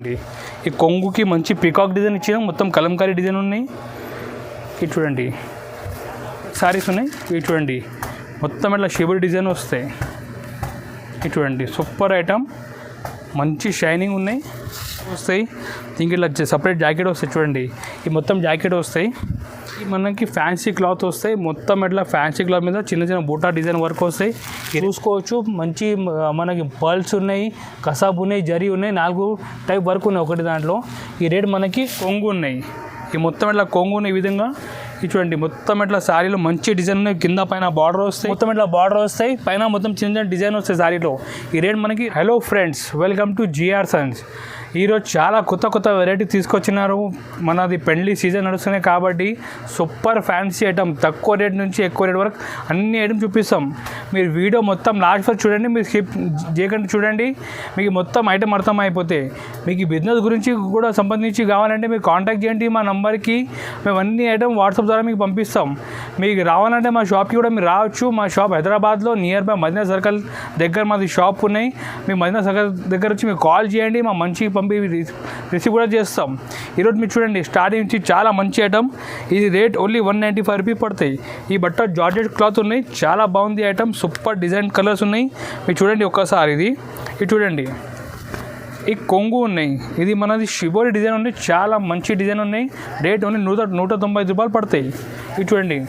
ఈ కొంగుకి మంచి peacock design ఇచ్చాం, మొత్తం కలంకారీ డిజైన్ ఉన్నాయి. ఇది చూడండి సారీస్ ఉన్నాయి. ఇవి చూడండి మొత్తం ఇట్లా షిబర్ డిజైన్ వస్తాయి. ఇది చూడండి సూపర్ ఐటమ్, మంచి షైనింగ్ ఉన్నాయి వస్తాయి. దీనికి ఇట్లా సపరేట్ జాకెట్ వస్తాయి. చూడండి ఈ మొత్తం జాకెట్ వస్తాయి. మనకి ఫ్యాన్సీ క్లాత్ వస్తాయి. మొత్తం ఇట్లా ఫ్యాన్సీ క్లాత్ మీద చిన్న చిన్న బూటా డిజైన్ వర్క్ వస్తాయి. చూసుకోవచ్చు మంచి మనకి పర్ల్స్ ఉన్నాయి, కసాబ్ ఉన్నాయి, జరీ ఉన్నాయి, 4 టైప్ వర్క్ ఉన్నాయి ఒకటి దాంట్లో. ఈ రేట్ మనకి కొంగు ఉన్నాయి. ఈ మొత్తం ఇట్లా కొంగు ఉన్న ఈ విధంగా ఇది చూడండి మొత్తం ఇట్లా శారీలో మంచి డిజైన్ ఉన్నాయి. కింద పైన బార్డర్ వస్తాయి, మొత్తం ఇట్లా బార్డర్ వస్తాయి, పైన మొత్తం చిన్న చిన్న డిజైన్ వస్తాయి శారీలో. ఈ రేట్ మనకి. Hello friends, welcome to GR Sons. ఈరోజు చాలా కొత్త వెరైటీ తీసుకొచ్చినారు. మనది పెళ్లి సీజన్ నడుస్తున్నాయి కాబట్టి సూపర్ ఫ్యాన్సీ ఐటమ్, తక్కువ రేట్ నుంచి ఎక్కువ రేట్ వరకు అన్ని ఐటమ్ చూపిస్తాం. మీరు వీడియో మొత్తం లాస్ట్ వరకు చూడండి, మీరు స్కిప్ చేయకుండా చూడండి, మీకు మొత్తం ఐటమ్ అర్థం అయిపోతాయి. మీకు బిజినెస్ గురించి కూడా సంబంధించి కావాలంటే మీరు కాంటాక్ట్ చేయండి మా నంబర్కి. మేము అన్ని ఐటమ్ వాట్సాప్ ద్వారా మీకు పంపిస్తాం. మీకు రావాలంటే మా షాప్కి కూడా మీరు రావచ్చు. మా షాప్ హైదరాబాద్లో నియర్ బై మదీనా సర్కిల్ దగ్గర మాది షాప్ ఉన్నాయి. మీ మదీనా సర్కిల్ దగ్గర వచ్చి మీరు కాల్ చేయండి, మా మంచి పంపి రిసీవ్ కూడా చేస్తాం. ఈరోజు మీరు చూడండి స్టార్టింగ్ నుంచి చాలా మంచి ఐటమ్. ఇది రేట్ ఓన్లీ 195 రూపీస్ పడతాయి. ఈ బట్ట జార్జెట్ క్లాత్ ఉన్నాయి, చాలా బాగుంది ఐటమ్. సూపర్ డిజైన్ కలర్స్ ఉన్నాయి. మీరు చూడండి ఒక్కసారి ఇది చూడండి. ఈ కొంగు ఉన్నాయి, ఇది మనది షిబోరి డిజైన్ ఉన్నాయి, చాలా మంచి డిజైన్ ఉన్నాయి. రేట్ ఓన్లీ 195 రూపాయలు పడతాయి. ఇది చూడండి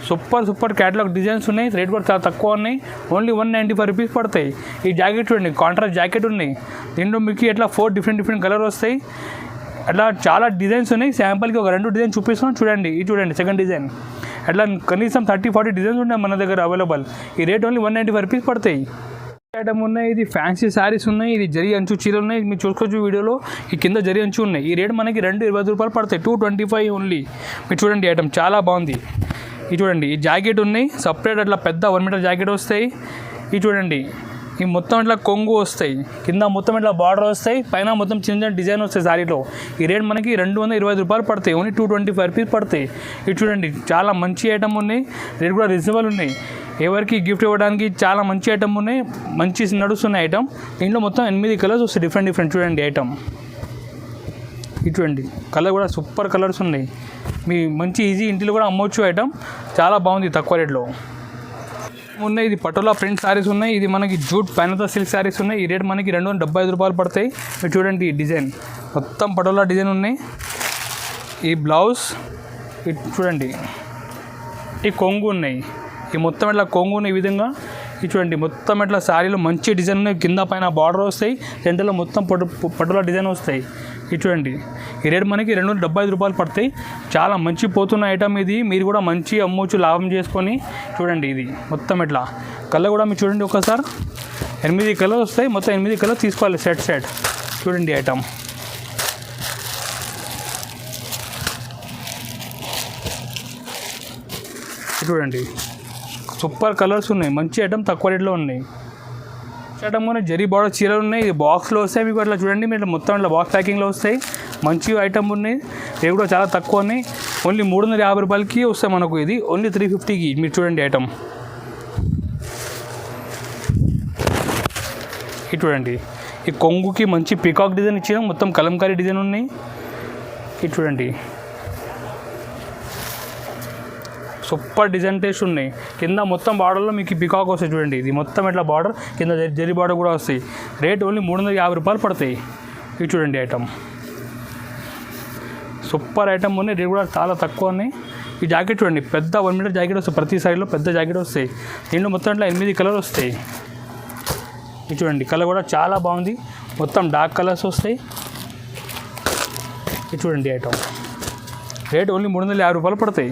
సూపర్ క్యాటలాగ్ డిజైన్స్ ఉన్నాయి. రేట్ కూడా చాలా తక్కువ ఉన్నాయి, ఓన్లీ 195 రూపీస్ పడతాయి. ఈ జాకెట్ చూడండి కాంట్రాస్ట్ జాకెట్ ఉన్నాయి. దీంట్లో మీకు ఇట్లా 4 డిఫరెంట్ కలర్ వస్తాయి. అట్లా చాలా డిజైన్స్ ఉన్నాయి. శాంపుల్కి ఒక 2 డిజైన్ చూపిస్తున్నాం చూడండి. ఇది చూడండి సెకండ్ డిజైన్. అట్లా కనీసం 30-40 డిజైన్స్ ఉన్నాయి మన దగ్గర అవైలబుల్. ఈ రేట్ ఓన్లీ 195 రూపీస్ పడతాయి. ఐటమ్ ఉన్నాయి. ఇది ఫ్యాన్సీ శారీస్ ఉన్నాయి. ఇది జరీ అంచు చీరలు ఉన్నాయి. మీరు చూసుకోవచ్చు వీడియోలో. ఈ కింద జరీ అంచు ఉన్నాయి. ఈ రేట్ మనకి 220 రూపాయలు పడతాయి. 225 ఓన్లీ. మీరు చూడండి ఐటమ్ చాలా బాగుంది. ఇది చూడండి ఈ జాకెట్ ఉన్నాయి, సపరేట్ అట్లా పెద్ద 1 మీటర్ జాకెట్ వస్తాయి. ఇది చూడండి ఈ మొత్తం ఇట్లా కొంగు వస్తాయి, కింద మొత్తం ఇట్లా బార్డర్ వస్తాయి, పైన మొత్తం చిన్న చిన్న డిజైన్ వస్తాయి శారీలో. ఈ రేట్ మనకి 225 రూపాయలు పడతాయి, ఓన్లీ 225 రూపీస్ పడతాయి. ఇది చూడండి చాలా మంచి ఐటమ్ ఉన్నాయి, రేట్ కూడా రీజనబుల్ ఉన్నాయి. ఎవరికి గిఫ్ట్ ఇవ్వడానికి చాలా మంచి ఐటమ్ ఉన్నాయి, మంచి నడుస్తున్నాయి ఐటమ్. దీంట్లో మొత్తం 8 కలర్స్ వస్తాయి డిఫరెంట్. చూడండి ఐటమ్ ఇది చూడండి, కలర్ కూడా సూపర్ కలర్స్ ఉన్నాయి. మీ మంచి ఈజీ ఇంటిలో కూడా అమ్మవచ్చు ఐటమ్, చాలా బాగుంది తక్కువ రేట్లో ఉన్నాయి. ఇది పటోలా ప్రింట్ శారీస్ ఉన్నాయి. ఇది మనకి జూట్ పైనతో సిల్క్ శారీస్ ఉన్నాయి. ఈ రేట్ మనకి 275 రూపాయలు పడతాయి. మీరు చూడండి ఈ డిజైన్ మొత్తం పటోలా డిజైన్ ఉన్నాయి. ఈ బ్లౌజ్ ఇది చూడండి, ఈ కొంగు ఉన్నాయి. ఈ మొత్తం ఇట్లా కొంగు ఉన్నాయి. ఈ విధంగా ఇది చూడండి మొత్తం ఇట్లా శారీలో మంచి డిజైన్ ఉన్నాయి. కింద పైన బార్డర్ వస్తాయి, సెంటర్లో మొత్తం పటోలా డిజైన్ వస్తాయి. ఇది చూడండి ఈ రేట్ మనకి 275 రూపాయలు పడతాయి. చాలా మంచి పోతున్న ఐటమ్ ఇది. మీరు కూడా మంచి అమ్మవచ్చు, లాభం చేసుకొని. చూడండి ఇది మొత్తం ఇట్లా కలర్ కూడా మీరు చూడండి ఒకసారి. 8 కలర్స్ వస్తాయి, మొత్తం 8 కలర్స్ తీసుకోవాలి సెట్. చూడండి ఐటమ్ చూడండి సూపర్ కలర్స్ ఉన్నాయి, మంచి ఐటమ్ తక్కువ రేట్లో ఉన్నాయి. ఐటమ్ కూడా జరీ బార్డర్ చీరలు ఉన్నాయి. ఇది బాక్స్లో వస్తాయి మీకు అట్లా చూడండి. మీరు మొత్తం ఇట్లా బాక్స్ ప్యాకింగ్లో వస్తాయి. మంచి ఐటమ్ ఉన్నాయి, రేట్ కూడా చాలా తక్కువ ఉన్నాయి. ఓన్లీ 350 రూపాయలకి వస్తాయి మనకు. ఇది ఓన్లీ 350కి. మీరు చూడండి ఐటమ్ ఇది చూడండి. ఈ కొంగుకి మంచి పీకాక్ డిజైన్ ఇచ్చాం, మొత్తం కలంకారీ డిజైన్ ఉన్నాయి. ఇది చూడండి సూపర్ డిజైన్ టేస్ట్ ఉన్నాయి. కింద మొత్తం బార్డర్లో మీకు పికాక్ వస్తాయి. చూడండి ఇది మొత్తం ఇట్లా బార్డర్, కింద జరీ బార్డర్ కూడా వస్తాయి. రేట్ ఓన్లీ 350 రూపాయలు పడతాయి. ఇది చూడండి ఐటమ్ సూపర్ ఐటమ్ ఉన్నాయి, రేట్ కూడా చాలా తక్కువ ఉన్నాయి. ఈ జాకెట్ చూడండి పెద్ద 1 మీటర్ జాకెట్ వస్తాయి. ప్రతి సైడ్లో పెద్ద జాకెట్ వస్తాయి. దీంట్లో మొత్తం ఇట్లా 8 కలర్ వస్తాయి. ఇది చూడండి కలర్ కూడా చాలా బాగుంది, మొత్తం డార్క్ కలర్స్ వస్తాయి. ఇది చూడండి ఐటమ్ రేట్ ఓన్లీ 350 రూపాయలు పడతాయి.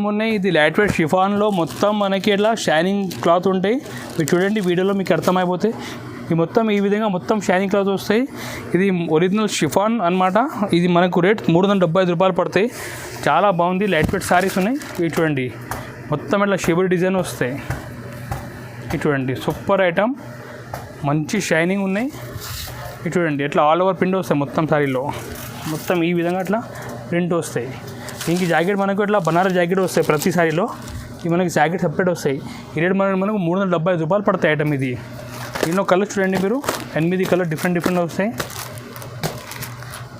ఉన్నాయి. ఇది లైట్ వెయిట్ షిఫాన్లో మొత్తం మనకి ఇట్లా షైనింగ్ క్లాత్ ఉంటాయి. మీరు చూడండి వీడియోలో మీకు అర్థమైపోతాయి. ఈ మొత్తం ఈ విధంగా మొత్తం షైనింగ్ క్లాత్ వస్తాయి. ఇది ఒరిజినల్ షిఫాన్ అనమాట. ఇది మనకు రేట్ 375 రూపాయలు పడతాయి. చాలా బాగుంది, లైట్ వెయిట్ శారీస్ ఉన్నాయి. ఇవి చూడండి మొత్తం ఇట్లా షిబర్ డిజైన్ వస్తాయి. ఇవి చూడండి సూపర్ ఐటమ్, మంచి షైనింగ్ ఉన్నాయి. ఇవి చూడండి ఇట్లా ఆల్ ఓవర్ ప్రింట్ వస్తాయి మొత్తం శారీలో. మొత్తం ఈ విధంగా అట్లా ప్రింట్ వస్తాయి. ఇంక జాకెట్ మనకు ఇట్లా బనారస్ జాకెట్ వస్తాయి ప్రతి సారీలో. ఇవి మనకి జాకెట్ సెపరేట్ వస్తాయి. ఈ రేట్ మనకు 375 రూపాయలు పడతాయి ఐటమ్ ఇది. దీనిలో కలర్ చూడండి మీరు, 8 కలర్ డిఫరెంట్ వస్తాయి.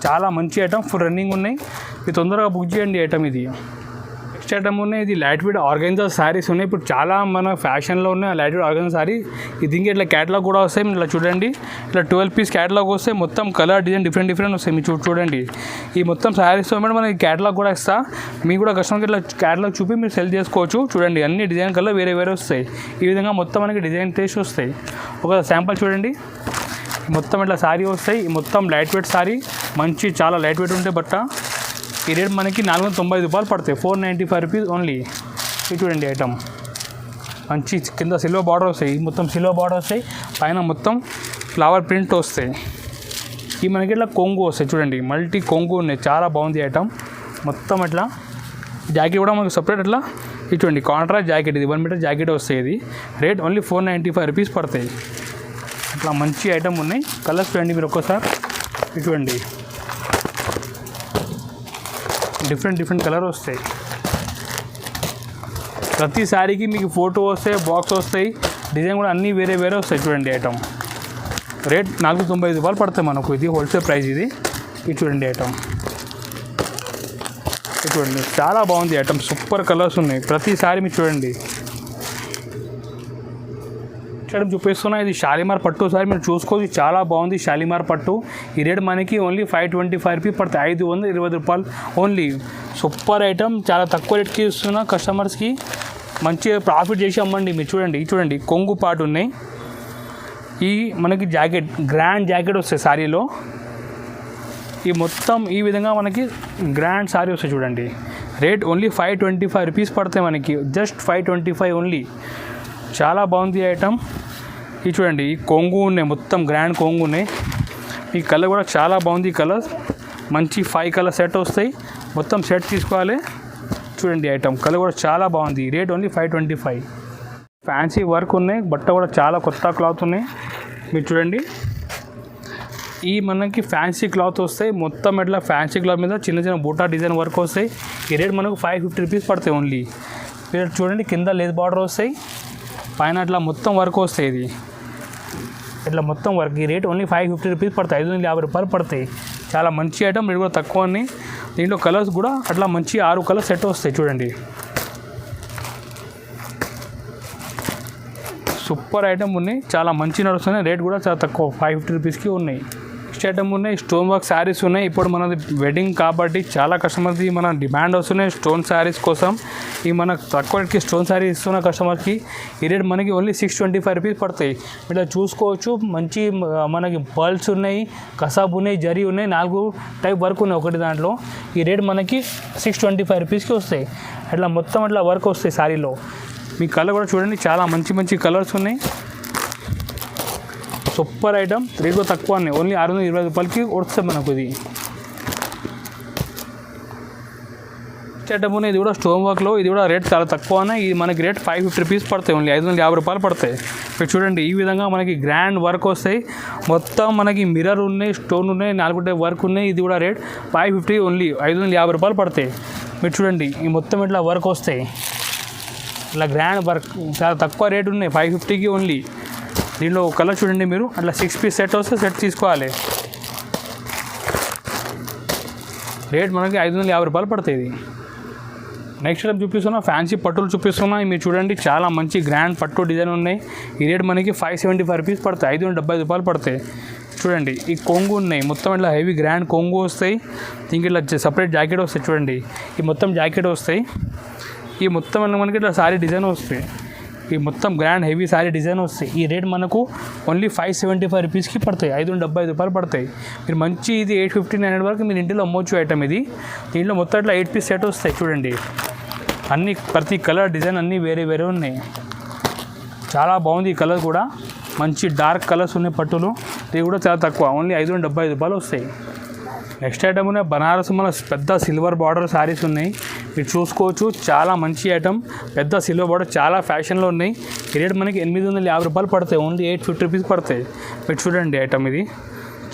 చాలా మంచి ఐటమ్, ఫుల్ రన్నింగ్ ఉన్నాయి. ఇది తొందరగా బుక్ చేయండి ఐటమ్ ఇది. నెక్స్ట్ ఐటమ్ ఉన్నాయి, ఇది లైట్ వెయిట్ ఆర్గెన్జా శారీస్ ఉన్నాయి. ఇప్పుడు చాలా మన ఫ్యాషన్లో ఉన్నాయి లైట్ వెయిట్ ఆర్గెన్జా శారీ. ఇది ఇంకా ఇట్లా క్యాటలాగ్ కూడా వస్తాయి. మీరు ఇలా చూడండి, ఇట్లా 12 పీస్ క్యాటలాగ్ వస్తాయి. మొత్తం కలర్ డిజైన్ డిఫరెంట్ వస్తాయి. మీరు చూడండి ఈ మొత్తం శారీస్తో మేడం మనకి క్యాటలాగ్ కూడా ఇస్తా. మీకు కూడా కస్టమర్కి ఇట్లా క్యాటలాగ్ చూపి మీరు సెల్ చేసుకోవచ్చు. చూడండి అన్ని డిజైన్ కలర్ వేరే వస్తాయి. ఈ విధంగా మొత్తం మనకి డిజైన్ టేస్ట్ వస్తాయి. ఒక శాంపుల్ చూడండి, మొత్తం ఇట్లా శారీ వస్తాయి. మొత్తం లైట్ వెయిట్ శారీ, మంచి చాలా లైట్ వెయిట్ ఉంటే బట్ట. ఈ రేట్ మనకి 490 రూపాయలు పడతాయి, 495 రూపీస్ ఓన్లీ. ఇది చూడండి ఐటమ్, మంచి కింద సిల్వర్ బార్డర్ వస్తాయి. మొత్తం సిల్వర్ బార్డర్ వస్తాయి, పైన మొత్తం ఫ్లవర్ ప్రింట్ వస్తాయి. ఈ మనకి ఇట్లా కొంగు వస్తాయి. చూడండి మల్టీ కొంగు ఉన్నాయి, చాలా బాగుంది ఐటమ్. మొత్తం ఇట్లా జాకెట్ కూడా మనకు సపరేట్ ఇట్లా ఇటువంటి కాంట్రాస్ట్ జాకెట్, ఇది 1 మీటర్ జాకెట్ వస్తాయి. ఇది రేట్ ఓన్లీ 495 రూపీస్ పడతాయి. ఇట్లా మంచి ఐటమ్ ఉన్నాయి. కలర్స్ చూడండి మీరు ఒక్కసారి, ఇటువంటి డిఫరెంట్ కలర్ వస్తాయి. ప్రతి శారీకి మీకు ఫోటో వస్తాయి, బాక్స్ వస్తాయి, డిజైన్ కూడా అన్నీ వేరే వస్తాయి. చూడండి ఐటమ్ రేట్ 495 రూపాయలు పడతాయి మనకు. ఇది హోల్సేల్ ప్రైస్ ఇది. ఇది చూడండి ఐటమ్, ఇది చూడండి చాలా బాగుంది ఐటమ్, సూపర్ కలర్స్ ఉన్నాయి. ప్రతి శారీ మీరు చూడండి చూపిస్తున్నా. ఇది షాలిమార్ పట్టు సార్, మీరు చూసుకోవచ్చు చాలా బాగుంది షాలిమార్ పట్టు. ఈ రేట్ మనకి ఓన్లీ 525 రూపీస్ పడతాయి, 520 రూపాయలు ఓన్లీ. సూపర్ ఐటమ్, చాలా తక్కువ రేట్కి ఇస్తున్నా కస్టమర్స్కి, మంచి ప్రాఫిట్ చేసి అమ్మండి. మీరు చూడండి, చూడండి కొంగు పాటు ఉన్నాయి. ఈ మనకి జాకెట్, గ్రాండ్ జాకెట్ వస్తాయి శారీలో. ఈ మొత్తం ఈ విధంగా మనకి గ్రాండ్ శారీ వస్తాయి. చూడండి రేట్ ఓన్లీ 525 రూపీస్ పడతాయి మనకి, జస్ట్ 525 ఓన్లీ. చాలా బాగుంది ఐటమ్. ఇది చూడండి, ఈ కొంగు ఉన్నాయి, మొత్తం గ్రాండ్ కొంగు ఉన్నాయి. ఈ కలర్ కూడా చాలా బాగుంది. ఈ కలర్ మంచి 5 కలర్ సెట్ వస్తాయి, మొత్తం సెట్ తీసుకోవాలి. చూడండి ఐటమ్, కలర్ కూడా చాలా బాగుంది. Rate only 525. ఫ్యాన్సీ వర్క్ ఉన్నాయి, బట్ట కూడా చాలా కొత్త క్లాత్ ఉన్నాయి. మీరు చూడండి, ఈ మనకి ఫ్యాన్సీ క్లాత్ వస్తాయి. మొత్తం ఇట్లా ఫ్యాన్సీ క్లాత్ మీద చిన్న బూటా డిజైన్ వర్క్ వస్తాయి. ఈ రేట్ మనకు 550 రూపీస్ పడతాయి ఓన్లీ. మీరు చూడండి, కింద లేస్ బార్డర్ వస్తాయి, పైన అట్లా మొత్తం వర్క్ వస్తాయి. ఇది ఇట్లా మొత్తం వర్క్. ఈ రేట్ ఓన్లీ 550 రూపీస్ పడతాయి, 550 రూపాయలు పడతాయి. చాలా మంచి ఐటమ్, రేట్ కూడా తక్కువ ఉన్నాయి. దీంట్లో కలర్స్ కూడా అట్లా మంచి 6 కలర్ సెట్ వస్తాయి. చూడండి సూపర్ ఐటమ్ ఉన్నాయి, చాలా మంచి నడుస్తున్నాయి. రేట్ కూడా చాలా తక్కువ, 550 రూపీస్కి ఉన్నాయి. నెక్స్ట్ ఐటమ్ ఉన్నాయి, స్టోన్ వర్క్ శారీస్ ఉన్నాయి. ఇప్పుడు మనది వెడ్డింగ్ కాబట్టి చాలా కస్టమర్స్కి మన డిమాండ్ వస్తున్నాయి స్టోన్ శారీస్ కోసం. ఈ మనకు తక్కువ రేట్కి స్టోన్ శారీ ఇస్తున్న కస్టమర్కి ఈ రేట్ మనకి ఓన్లీ 625 రూపీస్ పడతాయి. ఇట్లా చూసుకోవచ్చు, మంచి మనకి పర్ల్స్ ఉన్నాయి, కసాబ్ ఉన్నాయి, జరీ ఉన్నాయి, 4 టైప్ వర్క్ ఉన్నాయి ఒకటి దాంట్లో. ఈ రేట్ మనకి 625 రూపీస్కి వస్తాయి. అట్లా మొత్తం అట్లా వర్క్ వస్తాయి శారీలో. మీ కలర్ కూడా చూడండి, చాలా మంచి కలర్స్ ఉన్నాయి. సూపర్ ఐటమ్, రేట్ కూడా తక్కువ ఉన్నాయి, ఓన్లీ 620 రూపాయలకి వస్తుంది మనకు. ఇది ఐటమ్ ఉన్నాయి, ఇది కూడా స్టోన్ వర్క్లో. ఇది కూడా రేట్ చాలా తక్కువ ఉన్నాయి. ఇది మనకి రేట్ 550 రూపీస్ పడతాయి, ఓన్లీ 550 రూపాయలు పడతాయి. ఇక్కడ చూడండి, ఈ విధంగా మనకి గ్రాండ్ వర్క్ వస్తాయి. మొత్తం మనకి మిర్రర్ ఉన్నాయి, స్టోన్ ఉన్నాయి, 4 టైప్ వర్క్ ఉన్నాయి. ఇది కూడా రేట్ 550, ఓన్లీ 550 రూపాయలు పడతాయి. మీరు చూడండి, ఈ మొత్తం ఇట్లా వర్క్ వస్తాయి, ఇట్లా గ్రాండ్ వర్క్, చాలా తక్కువ రేట్ ఉన్నాయి, 550కి ఓన్లీ. దీనిలో కలర్ చూడండి మీరు, అట్లా 6 పీస్ సెట్ వస్తే సెట్ తీసుకోవాలి. రేట్ మనకి 550 రూపాయలు పడుతుంది. ఇది నెక్స్ట్ టైం చూపిస్తున్నా, ఫ్యాన్సీ పట్టులు చూపిస్తున్నా. మీరు చూడండి, చాలా మంచి గ్రాండ్ పట్టు డిజైన్ ఉన్నాయి. ఈ రేట్ మనకి 575 రూపీస్ పడతాయి, 575 రూపాయలు పడతాయి. చూడండి, ఈ కొంగు ఉన్నాయి, మొత్తం ఇట్లా హెవీ గ్రాండ్ కొంగు వస్తాయి. దీనికి ఇట్లా సపరేట్ జాకెట్ వస్తాయి. చూడండి, ఈ మొత్తం జాకెట్ వస్తాయి. ఈ మొత్తం మనకి ఇట్లా సారీ డిజైన్ వస్తాయి. ఈ మొత్తం గ్రాండ్ హెవీ సారీ డిజైన్ వస్తాయి. ఈ రేట్ మనకు ఓన్లీ 575 రూపీస్కి పడతాయి, 575 రూపాయలు పడతాయి. మీరు మంచి ఇది 850-900 వరకు మీరు ఇంటిలో అమ్మవచ్చు ఐటమ్ ఇది. దీంట్లో మొత్తం ఇట్లా 8 పీస్ సెట్ వస్తాయి. చూడండి, అన్ని ప్రతి కలర్ డిజైన్ అన్నీ వేరే ఉన్నాయి. చాలా బాగుంది ఈ కలర్ కూడా, మంచి డార్క్ కలర్స్ ఉన్నాయి పట్టులు. ఇది కూడా చాలా తక్కువ, ఓన్లీ 575 రూపాయలు వస్తాయి. నెక్స్ట్ ఐటమ్ ఉన్నాయి, బనారస్ మన పెద్ద సిల్వర్ బార్డర్ శారీస్ ఉన్నాయి. మీరు చూసుకోవచ్చు, చాలా మంచి ఐటమ్, పెద్ద సిల్వర్ బార్డర్, చాలా ఫ్యాషన్లో ఉన్నాయి. ఈ రేట్ మనకి 850 రూపాయలు పడతాయి, ఓన్లీ 850 రూపీస్ పడతాయి. మీరు చూడండి ఐటమ్, ఇది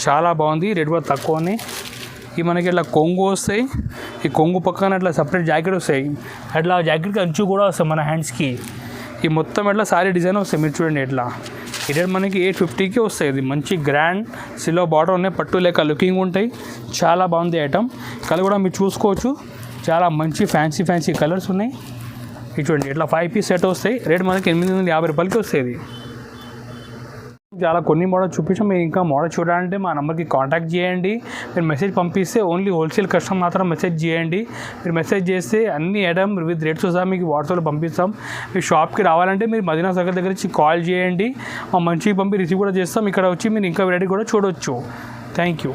చాలా బాగుంది, రేట్ కూడా తక్కువ ఉన్నాయి. ఈ మనకి ఇట్లా కొంగు వస్తాయి. ఈ కొంగు పక్కన అట్లా సపరేట్ జాకెట్ వస్తాయి. అట్లా జాకెట్కి అంచు కూడా వస్తాయి మన హ్యాండ్స్కి. ఈ మొత్తం ఇట్లా సారీ డిజైన్ వస్తాయి. మీరు చూడండి, ఇట్లా ఇది మనకి 850కి వస్తాయి. ఇది మంచి గ్రాండ్ సిల్వర్ బార్డర్ ఉన్నాయి, పట్టు లేక లుకింగ్ ఉంటాయి. చాలా బాగుంది ఐటమ్. కలర్ కూడా మీరు చూసుకోవచ్చు, చాలా మంచి ఫ్యాన్సీ కలర్స్ ఉన్నాయి. చూడండి ఇట్లా 5 పీస్ సెట్ వస్తాయి. రేట్ మనకి 850 రూపాయలకి వస్తుంది. చాలా కొన్ని మోడల్ చూపించాం. మీరు ఇంకా మోడల్ చూడాలంటే మా నెంబర్కి కాంటాక్ట్ చేయండి. మీరు మెసేజ్ పంపిస్తే ఓన్లీ హోల్సేల్ కస్టమర్ మాత్రం మెసేజ్ చేయండి. మీరు మెసేజ్ చేస్తే అన్ని ఐటమ్ విత్ రేట్స్ సహా మీకు వాట్సాప్లో పంపిస్తాం. మీరు షాప్కి రావాలంటే మీరు మదీనా సర్కిల్ దగ్గర వచ్చి కాల్ చేయండి. మా మంచిగా పంపి రిసీవ్ కూడా చేస్తాం. ఇక్కడ వచ్చి మీరు ఇంకా వెరైటీ కూడా చూడవచ్చు. Thank you.